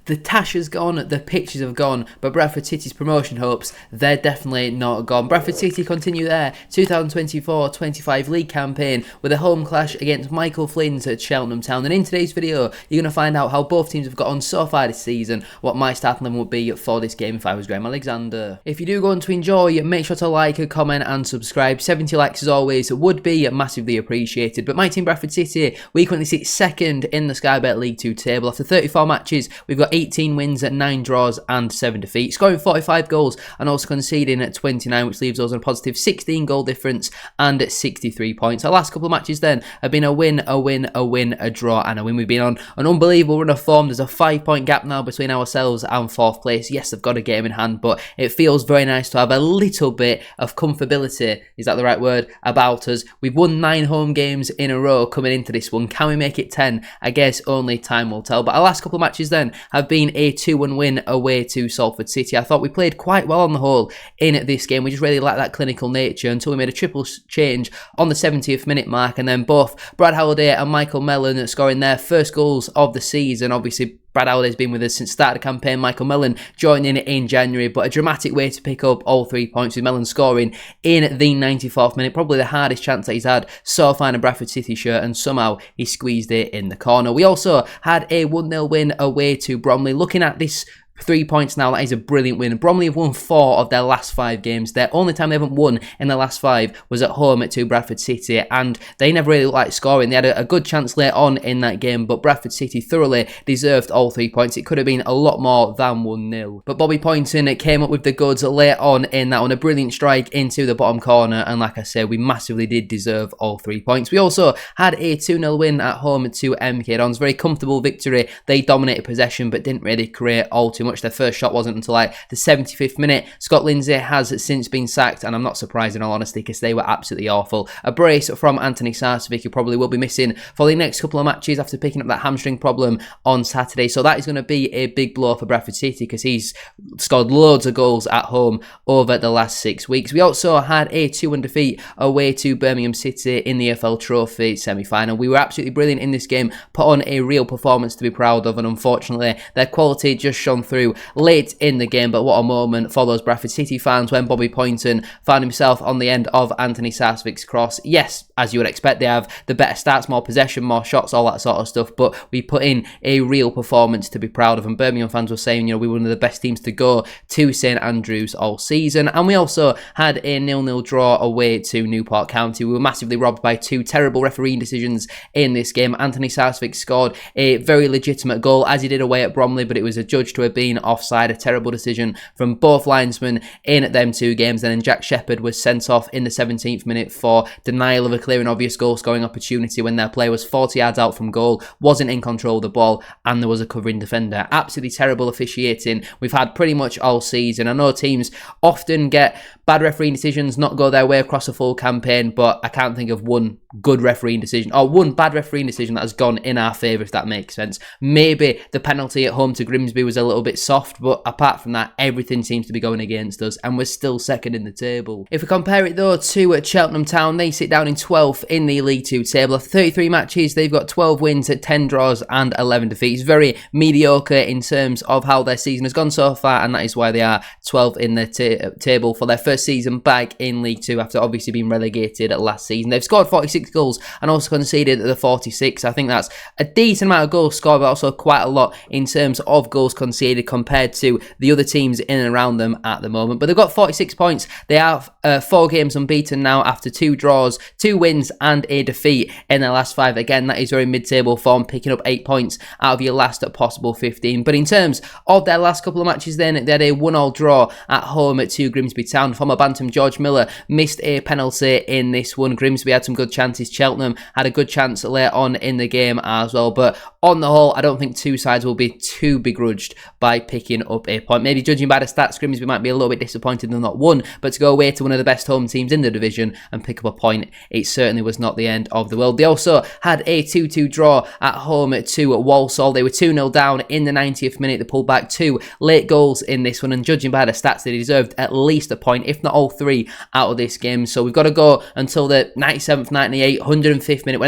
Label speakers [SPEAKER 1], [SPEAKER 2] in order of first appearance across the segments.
[SPEAKER 1] The tash has gone, the pitches have gone, but Bradford City's promotion hopes, they're definitely not gone. Bradford City continue their 2024-25 league campaign with a home clash against Michael Flynn's at Cheltenham Town. And in today's video, you're going to find out how both teams have got on so far this season, what my starting eleven would be for this game if I was Graham Alexander. If you do go on to enjoy, make sure to like, comment and subscribe. 70 likes as always would be massively appreciated. But my team Bradford City, we currently sit second in the Sky Bet League 2 table. After 34 matches, we've got 18 wins, 9 draws and 7 defeats, scoring 45 goals and also conceding at 29, which leaves us on a positive 16 goal difference and 63 points. Our last couple of matches then have been a win, a draw and a win. We've been on an unbelievable run of form. There's a 5-point gap now between ourselves and 4th place. Yes, they've got a game in hand, but it feels very nice to have a little bit of comfortability, is that the right word, about us. We've won 9 home games in a row coming into this one. Can we make it 10? I guess only time will tell. But our last couple of matches then have been a 2-1 win away to Salford City. I thought we played quite well on the whole in this game. We just really lacked that clinical nature until we made a triple change on the 70th minute mark, and then both Brad Halliday and Michael Mellon scoring their first goals of the season. Obviously, Brad Halliday's been with us since the start of the campaign. Michael Mellon joining in January, but a dramatic way to pick up all 3 points with Mellon scoring in the 94th minute. Probably the hardest chance that he's had so far in a Bradford City shirt, and somehow he squeezed it in the corner. We also had a 1-0 win away to Bromley. Looking at this 3 points now, that is a brilliant win. Bromley have won 4 of their last 5 games. Their only time they haven't won in the last 5 was at home to Bradford City, and they never really looked like scoring. They had a good chance late on in that game, but Bradford City thoroughly deserved all 3 points. It could have been a lot more than 1-0. But Bobby Poynton came up with the goods late on in that one. A brilliant strike into the bottom corner, and like I said, we massively did deserve all 3 points. We also had a 2-0 win at home to MK Dons. Very comfortable victory. They dominated possession, but didn't really create all too much. Their first shot wasn't until like the 75th minute. Scott Lindsay has since been sacked, and I'm not surprised in all honesty, because they were absolutely awful. A brace from Anthony Sarcevic, who probably will be missing for the next couple of matches after picking up that hamstring problem on Saturday. So that is going to be a big blow for Bradford City, because he's scored loads of goals at home over the last 6 weeks. We also had a 2-1 defeat away to Birmingham City in the EFL Trophy semi-final. We were absolutely brilliant in this game, put on a real performance to be proud of, and unfortunately their quality just shone through late in the game. But what a moment for those Bradford City fans when Bobby Poynton found himself on the end of Anthony Sarcevic's cross. Yes, as you would expect, they have the better stats, more possession, more shots, all that sort of stuff, but we put in a real performance to be proud of, and Birmingham fans were saying, you know, we were one of the best teams to go to St Andrews all season. And we also had a 0-0 draw away to Newport County. We were massively robbed by 2 terrible refereeing decisions in this game. Anthony Sarcevic scored a very legitimate goal, as he did away at Bromley, but it was adjudged to have been offside. A terrible decision from both linesmen in them 2 games. And then Jack Shepherd was sent off in the 17th minute for denial of a clear and obvious goal scoring opportunity when their player was 40 yards out from goal, wasn't in control of the ball, and there was a covering defender. Absolutely terrible officiating we've had pretty much all season. I know teams often get bad refereeing decisions not go their way across a full campaign, but I can't think of one good refereeing decision or one bad refereeing decision that has gone in our favour, if that makes sense. Maybe the penalty at home to Grimsby was a little bit soft, but apart from that, everything seems to be going against us, and we're still second in the table. If we compare it though to Cheltenham Town, they sit down in 12th in the League 2 table. After 33 matches, they've got 12 wins, 10 draws and 11 defeats. Very mediocre in terms of how their season has gone so far, and that is why they are 12th in the table for their first season back in League 2 after obviously being relegated last season. They've scored 46 goals and also conceded the 46. I think that's a decent amount of goals scored, but also quite a lot in terms of goals conceded compared to the other teams in and around them at the moment. But they've got 46 points. They have 4 games unbeaten now after 2 draws, 2 wins and a defeat in their last 5. Again, that is very mid-table form, picking up 8 points out of your last possible 15. But in terms of their last couple of matches then, they had a 1-1 draw at home to Grimsby Town. Former Bantam George Miller missed a penalty in this one. Grimsby had some good chances. Cheltenham had a good chance late on in the game as well. But on the whole, I don't think 2 sides will be too begrudged by picking up a point. Maybe judging by the stats, Grimsby might be a little bit disappointed they've not won, but to go away to one of the best home teams in the division and pick up a point, it certainly was not the end of the world. They also had a 2-2 draw at home to Walsall. They were 2-0 down in the 90th minute. They pulled back 2 late goals in this one, and judging by the stats, they deserved at least a point, if not all 3 out of this game. So we've got to go until the 97th, 98th, 105th minute,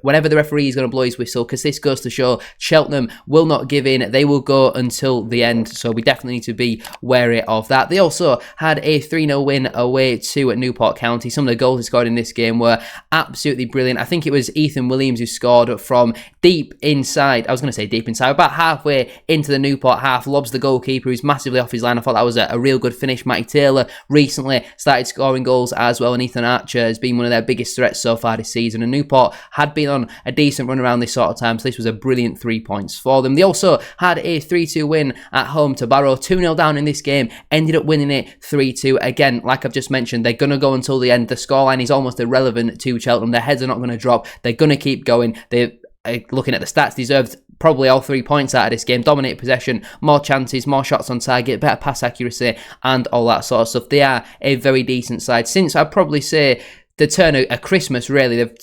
[SPEAKER 1] whenever the referee is going to blow his whistle, because this goes to show show. Cheltenham will not give in. They will go until the end, so we definitely need to be wary of that. They also had a 3-0 win away to Newport County. Some of the goals he scored in this game were absolutely brilliant. I think it was Ethan Williams who scored from deep inside. I was going to say deep inside, about halfway into the Newport half, lobs the goalkeeper who's massively off his line. I thought that was a real good finish. Matty Taylor recently started scoring goals as well, and Ethan Archer has been one of their biggest threats so far this season, and Newport had been on a decent run around this sort of time, so this was a brilliant 3 points for them. They also had a 3-2 win at home to Barrow, 2-0 down in this game, ended up winning it 3-2. Again, like I've just mentioned, they're going to go until the end. The scoreline is almost irrelevant to Cheltenham. Their heads are not going to drop. They're going to keep going. They're looking at the stats, deserved probably all 3 points out of this game. Dominate possession, more chances, more shots on target, better pass accuracy, and all that sort of stuff. They are a very decent side. Since I'd probably say the turn of Christmas, really, they've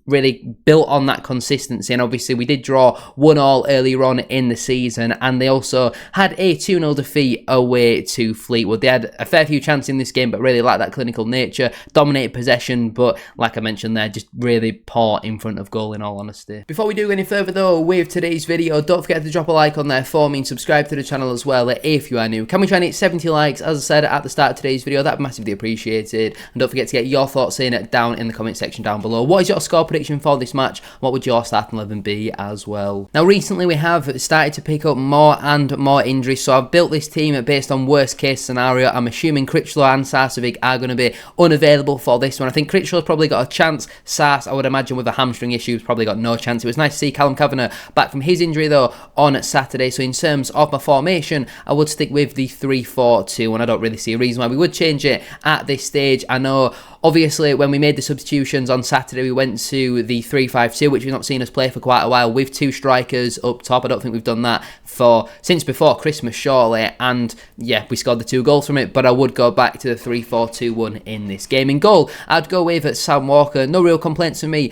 [SPEAKER 1] really built on that consistency, and obviously we did draw 1-1 earlier on in the season, and they also had a 2-0 defeat away to Fleetwood. They had a fair few chances in this game, but really like that clinical nature, dominated possession, but like I mentioned there, just really poor in front of goal in all honesty. Before we do go any further though with today's video, don't forget to drop a like on there for me and subscribe to the channel as well if you are new. Can we try and hit 70 likes as I said at the start of today's video? That'd be massively appreciated, and don't forget to get your thoughts in down in the comment section down below. What is your score prediction for this match? What would your starting 11 be as well? Now recently we have started to pick up more and more injuries, so I've built this team based on worst case scenario. I'm assuming Critchlow and Sarcevic are going to be unavailable for this one. I think Critchlow's probably got a chance. Sars, I would imagine, with a hamstring issue, has probably got no chance. It was nice to see Callum Kavanagh back from his injury though on Saturday, so in terms of my formation I would stick with the 3-4-2, and I don't really see a reason why we would change it at this stage. I know obviously when we made the substitutions on Saturday we went to the 3-5-2, which we've not seen us play for quite a while, with 2 strikers up top. I don't think we've done that since before Christmas surely, and yeah, we scored the 2 goals from it, but I would go back to the 3-4-2-1 in this game. In goal I'd go with Sam Walker. No real complaints from me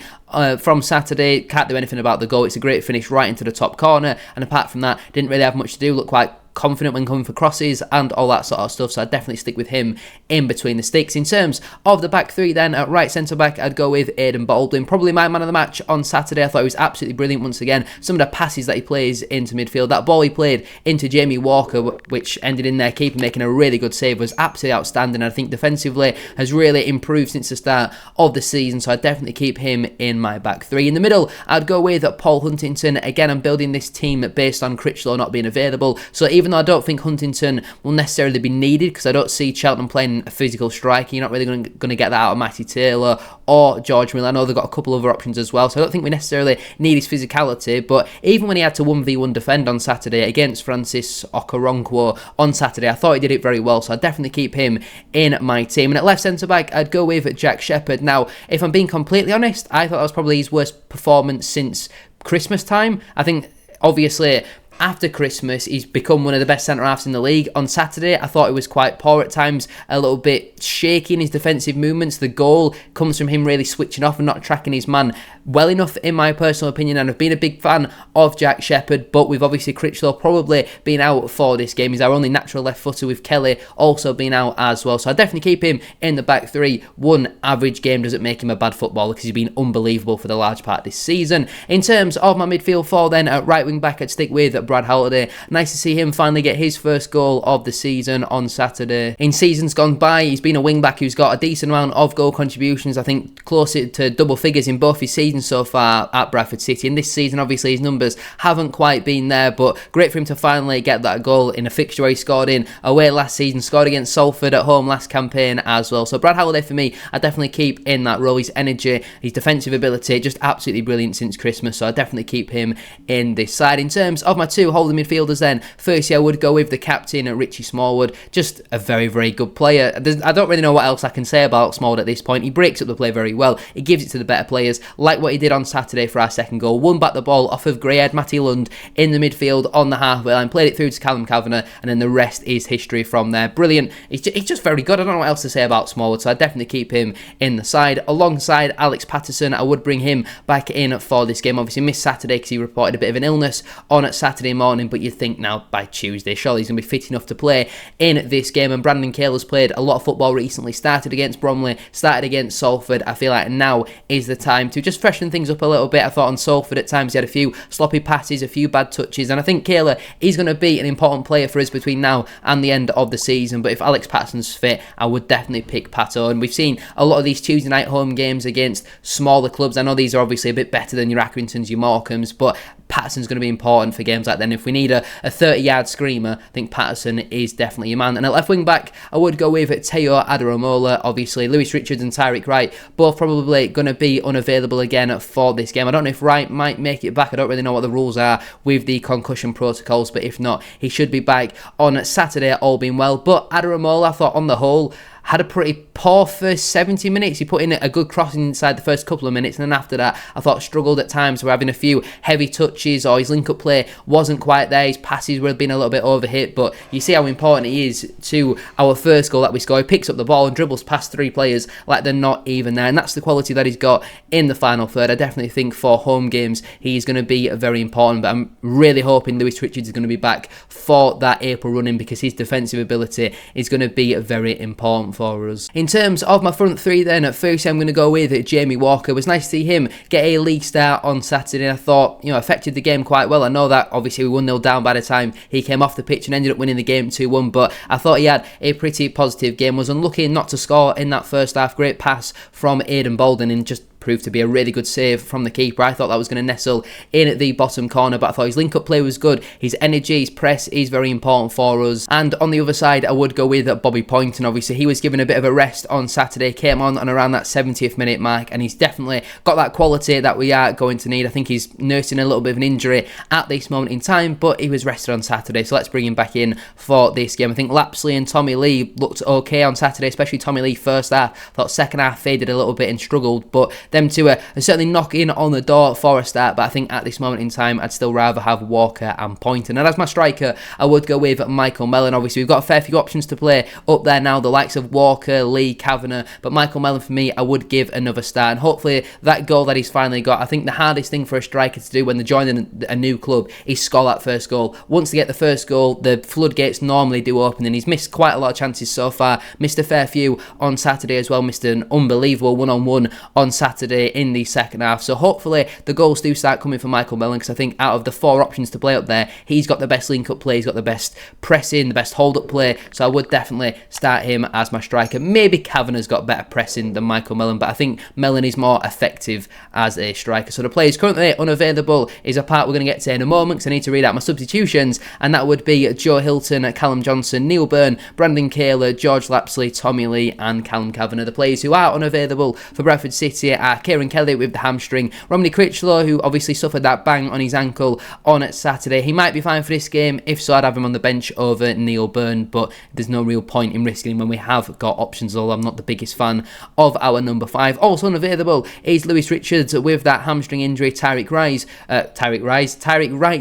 [SPEAKER 1] from Saturday. Can't do anything about the goal. It's a great finish right into the top corner, and apart from that didn't really have much to do. Looked quite confident when coming for crosses and all that sort of stuff, so I'd definitely stick with him in between the sticks. In terms of the back 3 then, at right centre back I'd go with Aidan Baldwin, probably my man of the match on Saturday. I thought he was absolutely brilliant once again. Some of the passes that he plays into midfield, that ball he played into Jamie Walker which ended in their keeper making a really good save, was absolutely outstanding. I think defensively has really improved since the start of the season, so I'd definitely keep him in my back 3. In the middle I'd go with Paul Huntington. Again, I'm building this team based on Critchlow not being available, so even though I don't think Huntington will necessarily be needed, because I don't see Cheltenham playing a physical striker, you're not really going to get that out of Matty Taylor or George Miller. I know they've got a couple other options as well, so I don't think we necessarily need his physicality, but even when he had to 1v1 defend on Saturday against Francis Okoronkwo on Saturday, I thought he did it very well, so I'd definitely keep him in my team. And at left centre-back, I'd go with Jack Shepherd. Now, if I'm being completely honest, I thought that was probably his worst performance since Christmas time. I think, obviously, after Christmas, he's become one of the best centre-halves in the league. On Saturday, I thought he was quite poor at times, a little bit shaky in his defensive movements. The goal comes from him really switching off and not tracking his man well enough, in my personal opinion, and I've been a big fan of Jack Shepherd, but with obviously Critchlow probably being out for this game. He's our only natural left footer, with Kelly also being out as well, so I definitely keep him in the back 3. One average game doesn't make him a bad footballer, because he's been unbelievable for the large part this season. In terms of my midfield 4 then, at right wing back I'd stick with Brad Halliday. Nice to see him finally get his first goal of the season on Saturday. In seasons gone by, he's been a wing back who's got a decent amount of goal contributions, I think closer to double figures in both his seasons so far at Bradford City. And this season, obviously, his numbers haven't quite been there, but great for him to finally get that goal in a fixture where he scored in away last season, scored against Salford at home last campaign as well. So Brad Halliday, for me, I definitely keep in that role. His energy, his defensive ability, just absolutely brilliant since Christmas, so I definitely keep him in this side. In terms of my 2 holding midfielders then, firstly I would go with the captain, Richie Smallwood. Just a very, very good player. I don't really know what else I can say about Smallwood at this point. He breaks up the play very well. He gives it to the better players, like what he did on Saturday for our second goal. Won back the ball off of Greyhead Matty Lund in the midfield on the halfway line, played it through to Callum Kavanagh, and then the rest is history from there. Brilliant. He's just very good. I don't know what else to say about Smallwood, so I definitely keep him in the side. Alongside Alex Patterson, I would bring him back in for this game. Obviously missed Saturday because he reported a bit of an illness on Saturday Saturday morning, but you'd think now by Tuesday, surely he's going to be fit enough to play in this game. And Brandon Cale's played a lot of football recently, started against Bromley, started against Salford. I feel like now is the time to just freshen things up a little bit. I thought on Salford at times he had a few sloppy passes, a few bad touches, and I think Cale is going to be an important player for us between now and the end of the season. But if Alex Patterson's fit, I would definitely pick Pato. And we've seen a lot of these Tuesday night home games against smaller clubs. I know these are obviously a bit better than your Accringtons, your Morecambs, but Patterson's going to be important for games like that. And if we need a 30-yard screamer, I think Patterson is definitely your man. And at left wing back, I would go with Teo Adaramola. Obviously, Lewis Richards and Tyreek Wright, both probably going to be unavailable again for this game. I don't know if Wright might make it back. I don't really know what the rules are with the concussion protocols, but if not, he should be back on Saturday, all being well. But Adaramola, I thought on the whole, had a pretty poor first 70 minutes. He put in a good crossing inside the first couple of minutes, and then after that, I thought struggled at times. We're having a few heavy touches, or his link-up play wasn't quite there. His passes were being a little bit overhit, but you see how important he is to our first goal that we score. He picks up the ball and dribbles past three players like they're not even there, and that's the quality that he's got in the final third. I definitely think for home games, he's going to be very important, but I'm really hoping Lewis Richards is going to be back for that April run-in, because his defensive ability is going to be very important for us. In terms of my front three then, at first I'm going to go with Jamie Walker. It was nice to see him get a league start on Saturday. I thought, affected the game quite well. I know that obviously we 1-0 down by the time he came off the pitch and ended up winning the game 2-1, but I thought he had a pretty positive game. Was unlucky not to score in that first half. Great pass from Aidan Bolden and just proved to be a really good save from the keeper. I thought that was going to nestle in at the bottom corner, but I thought his link-up play was good. His energy, his press is very important for us. And on the other side, I would go with Bobby Poynton. Obviously, he was given a bit of a rest on Saturday, came on around that 70th minute mark, and he's definitely got that quality that we are going to need. I think he's nursing a little bit of an injury at this moment in time, but he was rested on Saturday, so let's bring him back in for this game. I think Lapsley and Tommy Lee looked okay on Saturday, especially Tommy Lee first half. I thought second half faded a little bit and struggled, but them two are certainly knocking on the door for a start. But I think at this moment in time, I'd still rather have Walker and Poynton. And as my striker, I would go with Michael Mellon. Obviously, we've got a fair few options to play up there now, the likes of Walker, Lee, Kavanagh, but Michael Mellon for me, I would give another start. And hopefully that goal that he's finally got, I think the hardest thing for a striker to do when they're joining a new club is score that first goal. Once they get the first goal, the floodgates normally do open, and he's missed quite a lot of chances so far. Missed a fair few on Saturday as well. Missed an unbelievable one-on-one on Saturday in the second half. So hopefully the goals do start coming from Michael Mellon, because I think out of the four options to play up there, he's got the best link-up play, he's got the best pressing, the best hold-up play. So I would definitely start him as my striker. Maybe Kavanagh's got better pressing than Michael Mellon, but I think Mellon is more effective as a striker. So the players currently unavailable is a part we're going to get to in a moment, because I need to read out my substitutions, and that would be Joe Hilton, Callum Johnson, Neil Byrne, Brandon Cale, George Lapsley, Tommy Lee and Callum Kavanagh. The players who are unavailable for Bradford City are Kieran Kelly with the hamstring, Romney Critchlow, who obviously suffered that bang on his ankle on Saturday. He might be fine for this game. If so, I'd have him on the bench over Neil Byrne, but there's no real point in risking him when we have got options, although I'm not the biggest fan of our number 5. Also unavailable is Lewis Richards with that hamstring injury, Tyreek Wright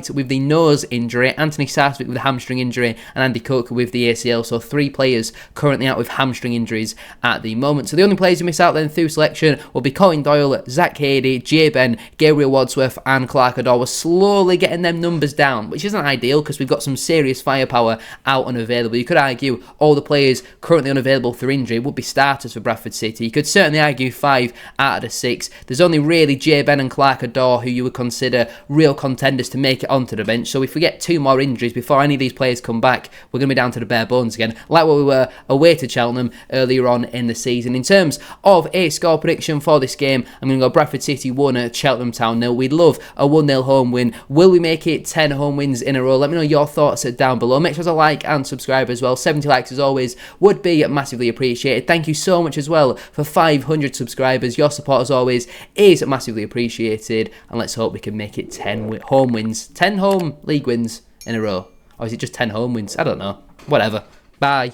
[SPEAKER 1] with the nose injury, Anthony Sarswick with the hamstring injury, and Andy Cook with the ACL. So 3 players currently out with hamstring injuries at the moment. So the only players who miss out then through selection will be Colin Doyle, Zach Hady, Jay Ben, Gabriel Wadsworth and Clark Ador. We're slowly getting them numbers down, which isn't ideal because we've got some serious firepower out and available. You could argue all the players currently unavailable through injury would be starters for Bradford City. You could certainly argue 5 out of the 6. There's only really Jay Ben and Clark Ador who you would consider real contenders to make it onto the bench. So if we get 2 more injuries before any of these players come back, we're going to be down to the bare bones again, like what we were away to Cheltenham earlier on in the season. In terms of a score prediction for this game, I'm going to go Bradford City 1 at Cheltenham Town 0. We'd love a 1-0 home win. Will we make it 10 home wins in a row? Let me know your thoughts down below. Make sure to like and subscribe as well. 70 likes as always would be massively appreciated. Thank you so much as well for 500 subscribers. Your support as always is massively appreciated, and let's hope we can make it 10 home wins, 10 home league wins in a row. Or is it just 10 home wins? I don't know. Whatever. Bye.